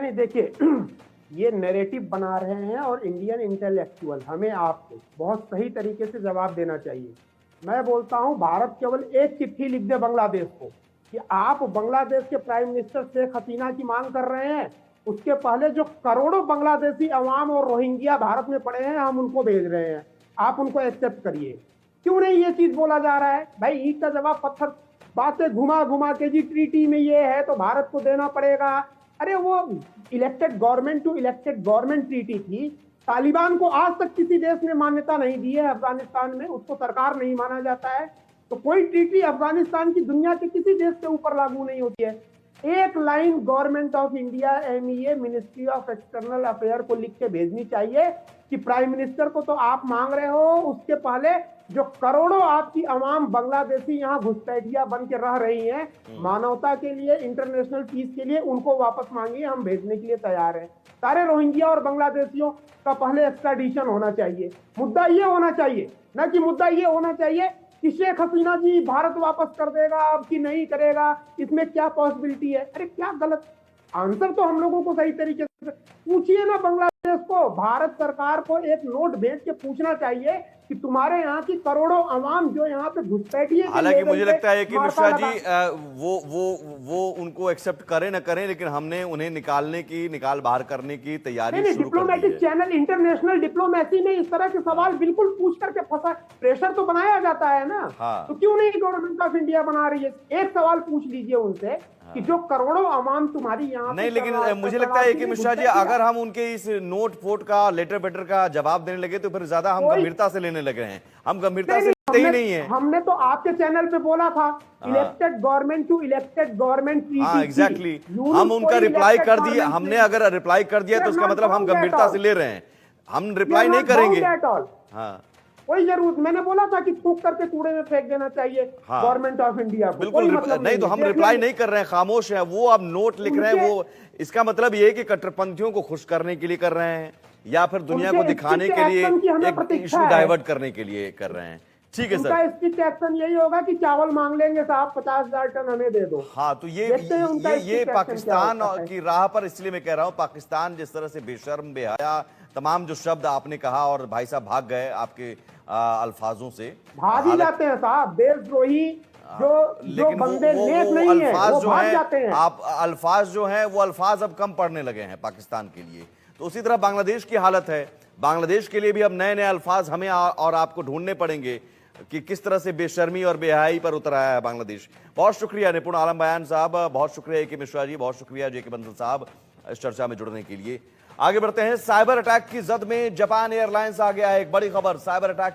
नहीं, देखिए ये नैरेटिव बना रहे हैं और इंडियन इंटेलेक्चुअल हमें आपको बहुत सही तरीके से जवाब देना चाहिए। मैं बोलता हूं भारत केवल एक चिट्ठी लिख दे बांग्लादेश को कि आप बांग्लादेश के प्राइम मिनिस्टर शेख हसीना की मांग कर रहे हैं, उसके पहले जो करोड़ों बांग्लादेशी अवाम और रोहिंग्या भारत में पड़े हैं हम उनको भेज रहे हैं, आप उनको एक्सेप्ट करिए। क्यों नहीं ये चीज बोला जा रहा है? भाई ईंट का जवाब पत्थर, बातें घुमा घुमा के जी ट्रीटी में ये है तो भारत को देना पड़ेगा। अरे वो elected government to elected government treaty थी। तालिबान को आज तक किसी देश ने मान्यता नहीं दी है अफगानिस्तान में, उसको सरकार नहीं माना जाता है। तो कोई ट्रीटी अफगानिस्तान की दुनिया के किसी देश के ऊपर लागू नहीं होती है। एक line government of India MEA ministry of external affair को लिख के भेजनी चाहिए कि प्राइम मिनिस्टर को तो आप मांग रहे हो, उसके पहले जो करोड़ों आपकी अवाम बांग्लादेशी यहाँ घुसपैठिया बन के रह रही हैं, मानवता के लिए, इंटरनेशनल पीस के लिए, उनको वापस मांगिए, हम भेजने के लिए तैयार हैं। सारे रोहिंग्या और बांग्लादेशियों का पहले एक्स्ट्राडिशन होना चाहिए। मुद्दा ये होना चाहिए, ना कि मुद्दा ये होना चाहिए कि शेख हसीना जी भारत वापस कर देगा अब कि नहीं करेगा, इसमें क्या पॉसिबिलिटी है। अरे क्या गलत आंसर तो हम लोगों को सही तरीके से पूछिए ना। बांग्लादेश को, भारत सरकार को एक नोट भेज के पूछना चाहिए कि तुम्हारे यहाँ की करोड़ों अवाम जो यहाँ पे घुसपैठी है। हालांकि मुझे लगता है कि मिश्रा जी वो उनको एक्सेप्ट करें न करें, लेकिन हमने उन्हें निकाल बाहर करने की तैयारी शुरू कर दी है। डिप्लोमेटिक चैनल, इंटरनेशनल डिप्लोमेसी में इस तरह के सवाल बिल्कुल पूछ करके फंसा, प्रेशर तो बनाया जाता है ना। हाँ। तो क्यों नहीं गवर्नमेंट ऑफ इंडिया बना रही है? एक सवाल पूछ लीजिए उनसे कि जो करोड़ों अवाम तुम्हारी यहाँ नहीं, लेकिन मुझे लगता है कि मिश्रा जी अगर हम उनके इस नोट फोट का, लेटर बेटर का जवाब देने लगे तो फिर ज्यादा हम गंभीरता से लेने लगे हैं। हम गंभीरता से लेते ही नहीं है। हमने तो आपके चैनल पे बोला था elected government to elected government treaty. हाँ एग्जैक्टली, हम उनका रिप्लाई कर दिए। हमने अगर रिप्लाई कर दिया तो उसका मतलब हम गंभीरता से ले रहे हैं। हम रिप्लाई नहीं करेंगे। हाँ, कोई जरूरत, मैंने बोला था कि थूक करके कूड़े में फेंक देना चाहिए गवर्नमेंट ऑफ इंडिया को। बिल्कुल मतलब नहीं, तो हम रिप्लाई नहीं कर रहे हैं, खामोश हैं। वो अब नोट लिख रहे हैं, वो इसका मतलब ये है कि कट्टरपंथियों को खुश करने के लिए कर रहे हैं या फिर दुनिया को दिखाने के लिए, एक इशू डाइवर्ट करने के लिए कर रहे हैं। ठीक है सर, स्ट्रिक्ट एक्शन यही होगा कि चावल मांग लेंगे साहब, 50,000 टन हमें दे दो। हाँ, तो ये पाकिस्तान की राह पर, इसलिए मैं कह रहा हूं पाकिस्तान जिस तरह से बेशर्म, बेहया, तमाम जो शब्द आपने कहा, और भाई साहब भाग गए आपके अल्फाजों से। भाग ही जाते हैं साहब, देशद्रोही जो बंदे नेक नहीं है वो भाग जाते हैं। आप अल्फाज जो हैं वो अल्फाज अब कम पढ़ने लगे हैं पाकिस्तान के लिए। तो उसी तरह बांग्लादेश की हालत है। बांग्लादेश के लिए भी अब नए नए अल्फाज हमें और आपको ढूंढने पड़ेंगे कि किस तरह से बेशर्मी और बेहयाई पर उतर आया है बांग्लादेश। बहुत शुक्रिया निपुण आलम बयान साहब, बहुत शुक्रिया AK मिश्रा जी, बहुत शुक्रिया JK बंसल साहब इस चर्चा में जुड़ने के लिए। आगे बढ़ते हैं। साइबर अटैक की जद में जापान एयरलाइंस आ गया है। एक बड़ी खबर, साइबर अटैक